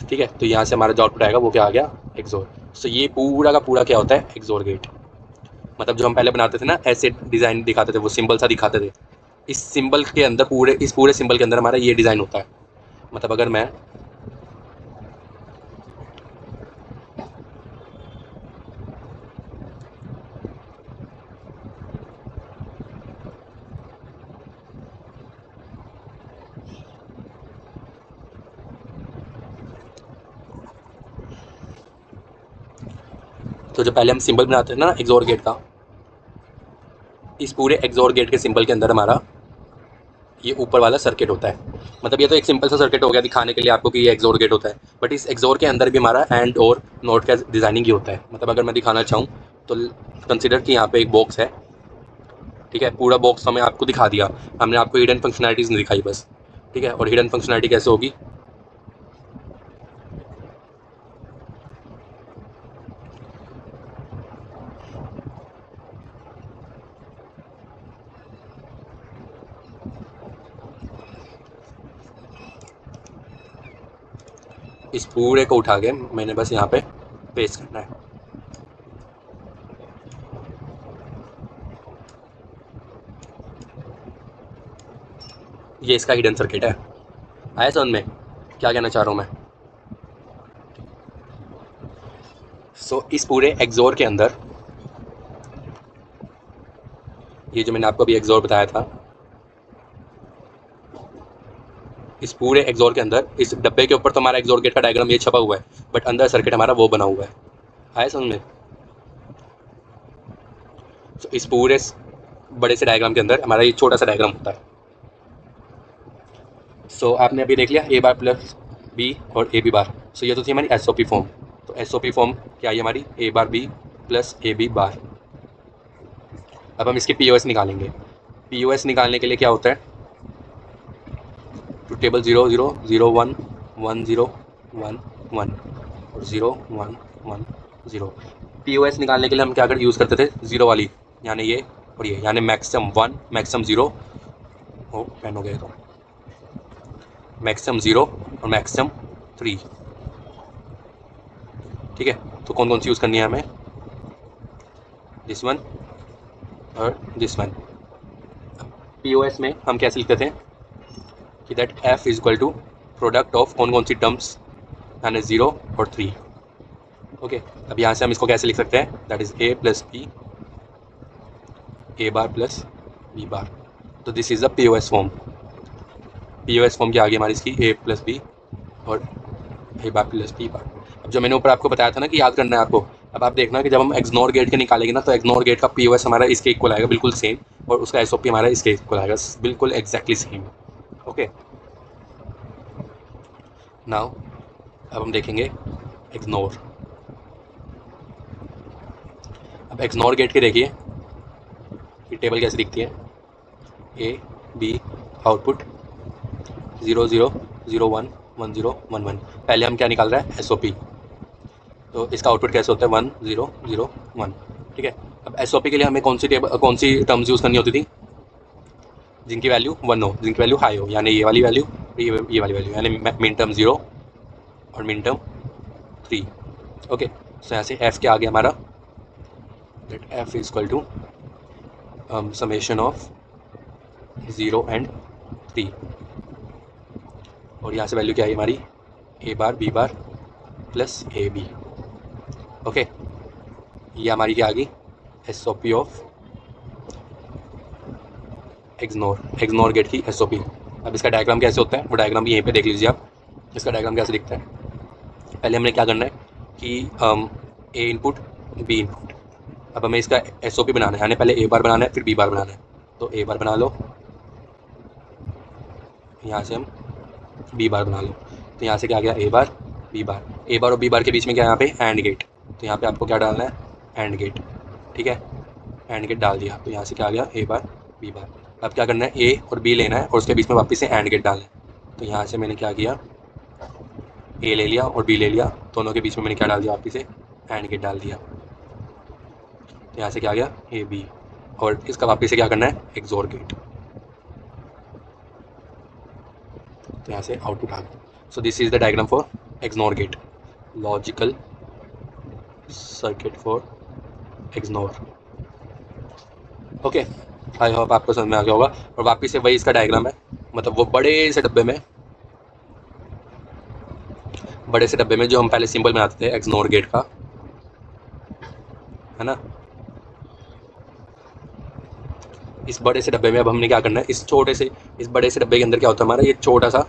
ठीक है, तो यहाँ से हमारा जो आउटपुट आएगा वो क्या आ गया एक्सोर। तो ये पूरा का पूरा क्या होता है एक्सोर गेट। मतलब जो हम पहले बनाते थे ना ऐसे डिज़ाइन दिखाते थे, वो सिंबल सा दिखाते थे, इस सिंबल के अंदर इस पूरे सिंबल के अंदर हमारा ये डिज़ाइन होता है। मतलब अगर मैं तो जो पहले हम सिंबल बनाते थे ना एक्सोर गेट का, इस पूरे एक्सोर गेट के सिंबल के अंदर हमारा ये ऊपर वाला सर्किट होता है। मतलब ये तो एक सिंपल सा सर्किट हो गया दिखाने के लिए आपको कि ये एक्सोर गेट होता है, बट इस एक्सोर के अंदर भी हमारा एंड और नोट का डिज़ाइनिंग ही होता है। मतलब अगर मैं दिखाना चाहूँ तो कंसिडर कि यहाँ पे एक बॉक्स है, ठीक है, पूरा बॉक्स हमें आपको दिखा दिया, हमने आपको हिडन फंक्शनैलिटीज़ नहीं दिखाई बस। ठीक है, और हिडन फंक्शनैलिटी कैसे होगी, इस पूरे को उठा के मैंने बस यहाँ पे पेस्ट करना है। ये इसका हिडन सर्किट है। आया समझ में क्या कहना चाह रहा हूँ मैं। सो इस पूरे एक्सोर के अंदर ये जो मैंने आपको अभी एक्सोर बताया था, इस पूरे एक्सोर के अंदर इस डब्बे के ऊपर तो हमारा एक्सोर गेट का डायग्राम ये छपा हुआ है, बट अंदर सर्किट हमारा वो बना हुआ है। आया समझ में। तो इस पूरे बड़े से डायग्राम के अंदर हमारा ये छोटा सा डायग्राम होता है। सो आपने अभी देख लिया ए बार प्लस बी और ए बी बार। सो ये तो थी हमारी एस ओ पी फॉर्म। तो एस ओ पी फॉर्म क्या आई हमारी A bar B plus A B bar. अब हम इसकी पी ओ एस निकालेंगे। पी ओ एस निकालने के लिए क्या होता है, टू टेबल 0 0 0 1 1 0 1 1 और 0 1 1 0। पी ओ एस निकालने के लिए हम क्या कर यूज़ करते थे जीरो वाली, यानी ये और ये, यानी मैक्सिमम 1 मैक्सिमम 0, ओ पेन हो गया तो मैक्सिमम 0 और मैक्सिमम 3। ठीक है, तो कौन कौन सी यूज़ करनी है हमें, दिस वन और this one. P O S में हम कैसे लिखते थे कि that F is equal to product of कौन कौन सी टर्म्स, यानी 0 और 3। ओके, अब यहाँ से हम इसको कैसे लिख सकते हैं, that is A plus B A bar plus B bar. तो this is the P O S form. P O S form क्या आ गई हमारी इसकी ए प्लस बी और ए बार प्लस बी बार। अब जो मैंने ऊपर आपको बताया था ना कि याद करना है आपको अब आप देखना कि जब हम एक्सनोर गेट के निकालेंगे ना, तो एक्सनोर गेट का पीओएस हमारा इसके इक्वल आएगा, बिल्कुल सेम, और उसका एसओपी हमारा इसके इक्वल आएगा, बिल्कुल एग्जैक्टली सेम। ओके, नाउ अब हम देखेंगे एक्सनोर। अब एक्सनोर गेट के देखिए कि टेबल कैसे दिखती है। A B output 0 0 0 1 1 0 1 1। पहले हम क्या निकाल रहे हैं, एसओपी, तो इसका आउटपुट कैसे होता है 1 0 0 1। ठीक है, अब एसओपी के लिए हमें कौन सी टर्म्स यूज़ करनी होती थी, जिनकी वैल्यू 1 हो, जिनकी वैल्यू हाई हो, यानी ये वाली वैल्यू, ये वाली वैल्यू, यानी मिन टर्म 0 और मिन टर्म 3। ओके, सो यहाँ से एफ क्या आ गया हमारा, that F is equal to summation of 0 and 3, और यहाँ से वैल्यू क्या है हमारी, A bar B bar plus A B. Okay, ये हमारी क्या आ गई, एसओपी ऑफ एक्सनोर गेट की एसओपी। अब इसका डायग्राम कैसे होता है, वो डायग्राम भी यहीं पे देख लीजिए आप, इसका डायग्राम कैसे दिखता है। पहले हमने क्या करना है कि ए इनपुट बी इनपुट, अब हमें इसका एसओपी बनाना है, यानी पहले ए बार बनाना है फिर बी बार बनाना है। तो ए बार बना लो, यहाँ से हम बी बार बना लो, तो यहाँ से क्या आ गया, ए बार बी बार, ए बार और बी बार के बीच में क्या है यहाँ पे एंड गेट, तो यहाँ पे आपको क्या डालना है, एंड गेट। ठीक है, एंड गेट डाल दिया, तो यहाँ से क्या आ गया, ए बार बी बार। अब क्या करना है, ए और बी लेना है और उसके बीच में वापस से एंड गेट डालना है, तो यहाँ से मैंने क्या किया, ए ले लिया और बी ले लिया, दोनों के बीच में मैंने क्या डाल दिया, वापस से एंड गेट डाल दिया, तो यहाँ से क्या आ गया, ए बी, और इसका वापस से क्या करना है, एक्सोर गेट, तो यहाँ से आउटपुट आ गया। So this is the diagram for XNOR gate, logical circuit for XNOR. Okay, I hope आपको समझ में आ गया होगा। और वापिस से वही इसका डायग्राम है, मतलब वो बड़े से डब्बे में जो हम पहले सिंबल बनाते थे एक्सनोर गेट का, है ना, इस बड़े से डब्बे में अब हमने क्या करना है, इस बड़े से डब्बे के अंदर क्या होता है हमारा, ये छोटा सा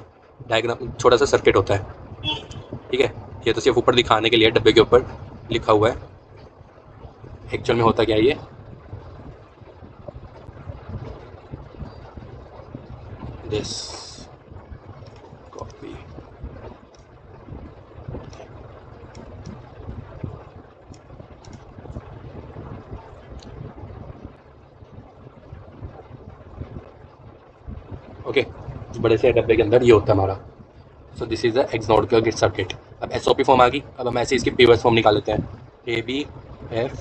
डायग्राम, छोटा सा सर्किट होता है। ठीक है, ये तो सिर्फ ऊपर दिखाने के लिए डब्बे के ऊपर लिखा हुआ है, एक्चुअल में होता क्या है ये, दिस कॉपी। ओके, बड़े से डब्बे के अंदर ये होता है हमारा। So this is the XNOR gate circuit. अब एसओपी फॉर्म आ गई, अब हम ऐसे इसकी पीओएस फॉर्म निकाल लेते हैं, A B F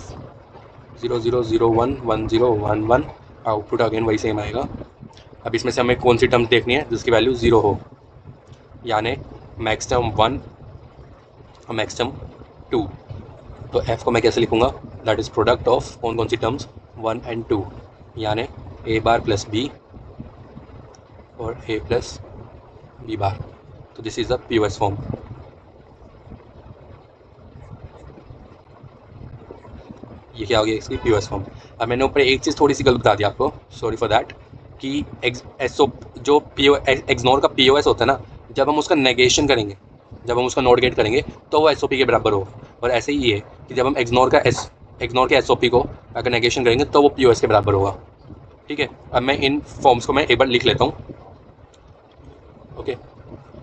0 0 0 1 1 0 1 1, output again वही सेम आएगा। अब इसमें से हमें कौन सी टर्म देखनी है जिसकी वैल्यू 0 हो, यानी मैक्स टर्म 1 और मैक्स टर्म 2। तो एफ को मैं कैसे लिखूँगा, दैट इज़ प्रोडक्ट ऑफ कौन सी टर्म्स 1 एंड 2, यानी ए बार प्लस बी और ए प्लस बी बार। तो this is the POS form. ये क्या हो गया, इसकी पीओएस फॉर्म। अब मैंने ऊपर एक चीज़ थोड़ी सी गलत बता दी आपको, सॉरी फॉर दैट, कि जो एक्सनोर का पीओएस होता है ना, जब हम उसका नेगेशन करेंगे, जब हम उसका नोट गेट करेंगे तो वो एसओपी के बराबर होगा। और ऐसे ही ये कि जब हम एक्सनोर के एसओपी को अगर नेगेशन करेंगे तो वो पीओएस के बराबर होगा। ठीक है, अब मैं इन फॉर्म्स को मैं एक बार लिख लेता हूँ। ओके,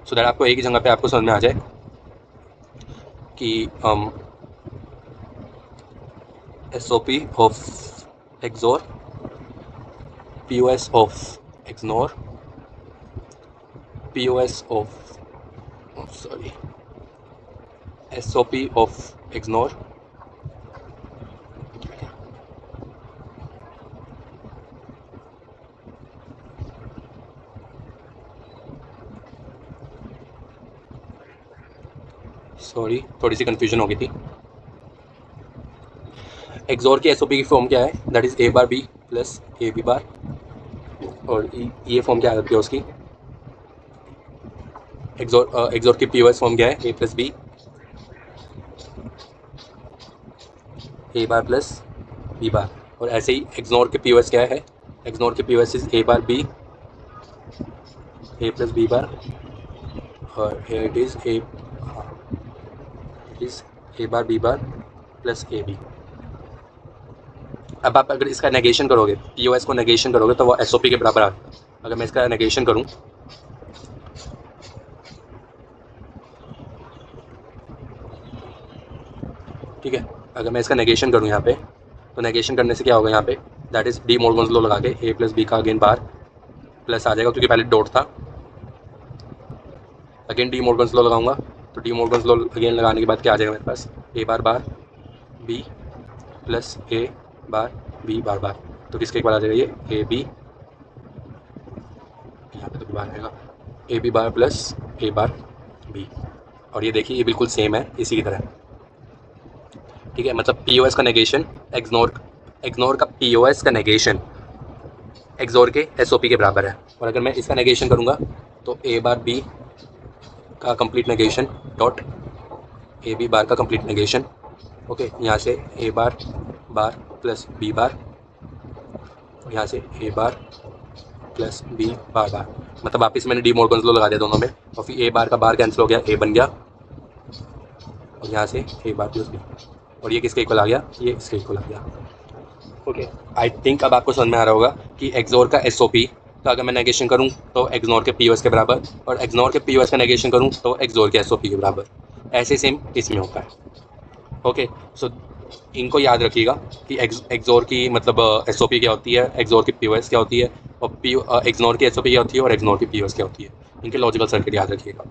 सो दैट आपको एक ही जगह पे आपको समझ में आ जाए कि SOP of XOR, POS of XNOR, POS of SOP of XNOR, sorry थोड़ी सी कंफ्यूजन हो गई थी। एक्सोर की एसओपी की फॉर्म क्या है, that is A bar B plus A B bar, और ये फॉर्म क्या आती है उसकी, एक्सोर की पीओएस फॉर्म क्या है, ए plus B, A bar plus B bar. और ऐसे ही एक्सनोर के पीओएस क्या है, एक्सनोर के POS is A bar B, A plus B bar, और it is A bar B bar plus A B. अब आप अगर इसका नेगेशन करोगे, POS को नेगेशन करोगे तो वो SOP के बराबर आ जाएगा। अगर मैं इसका नेगेशन करूँ, ठीक है, अगर मैं इसका नेगेशन करूँ यहाँ पे, तो नेगेशन करने से क्या होगा यहाँ पे, that is D Morgan's law लगा के ए प्लस बी का अगेन बार प्लस आ जाएगा, क्योंकि पहले डॉट था। अगेन डी मॉर्गन्स लॉ लगाऊंगा, तो डी मॉर्गन्स लॉ अगेन लगाने के बाद क्या आ जाएगा मेरे पास, ए बार बार B plus A bar B बार बार। तो किसके इक्वल आ जाएगा ये, ए बी, यहाँ पे तो बार आएगा, A B bar plus A bar B. और ये देखिए ये बिल्कुल सेम है इसी की तरह, ठीक है। मतलब POS का नेगेशन एक्सनोर का POS का नेगेशन एक्सोर के SOP के बराबर है। और अगर मैं इसका नेगेशन करूँगा तो ए बार बी का complete negation dot A B bar का कंप्लीट नेगेशन, ओके। यहाँ से ए बार बार प्लस बी बार, यहाँ से ए बार प्लस बी बार बार। मतलब वापिस मैंने डी मॉर्गन्स लॉ लगा दिया दोनों में, और फिर ए बार का बार कैंसिल हो गया, ए बन गया, और यहाँ से ए बार प्लस बी, और ये किसके इक्वल आ गया, ये इसके इक्वल आ गया, ओके। आई थिंक अब आपको समझ में आ रहा होगा कि एक्सोर का SOP का अगर मैं नेगेशन करूँ तो एक्सनोर के POS के बराबर, और एक्सनोर के POS का नेगेशन करूँ तो एक्सोर के SOP के बराबर। ऐसे सेम इसमें होता है, ओके। सो इनको याद रखिएगा कि एक्सोर की मतलब SOP क्या होती है, एक्सोर की POS क्या होती है, और एक्सनोर की SOP क्या होती है, और एक्सनोर की POS क्या होती है। इनके लॉजिकल सर्किट याद रखिएगा।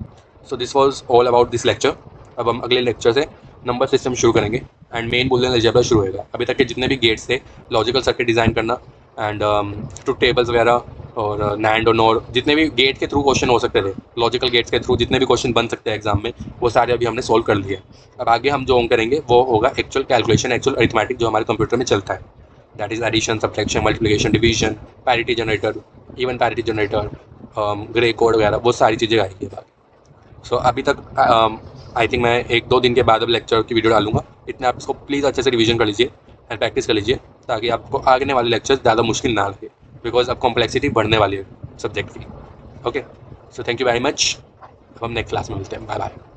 सो this was all about this lecture. अब हम अगले लेक्चर से नंबर सिस्टम शुरू करेंगे एंड मेन बुलियन अलजेब्रा शुरू होएगा। अभी तक के जितने भी गेट्स थे, लॉजिकल सर्किट डिज़ाइन करना एंड ट्रुथ टेबल्स वगैरह और नैंड और नॉर, जितने भी गेट के थ्रू क्वेश्चन हो सकते थे, लॉजिकल गेट्स के थ्रू जितने भी क्वेश्चन बन सकते हैं एग्जाम में, वो सारे अभी हमने सॉल्व कर लिए। अब आगे हम जो करेंगे वो होगा एक्चुअल कैलकुलेशन, एक्चुअल अरिथमेटिक जो हमारे कंप्यूटर में चलता है, that is addition, subtraction, multiplication, division, parity generator, even parity generator, Gray code वगैरह, वो सारी चीज़ें आएंगी बाकी। सो अभी तक आई थिंक मैं 1-2 दिन के बाद अब लेक्चर की वीडियो डालूंगा। इतने आप इसको प्लीज़ अच्छे से रिवीजन कर लीजिए एंड प्रैक्टिस कर लीजिए, ताकि आपको आगे वाले लेक्चर्स ज़्यादा मुश्किल ना लगे, बिकॉज अब कॉम्प्लेक्सिटी बढ़ने वाली है सब्जेक्ट की, okay. So thank you very much. अब हम नेक्स्ट क्लास में मिलते हैं, बाय बाय।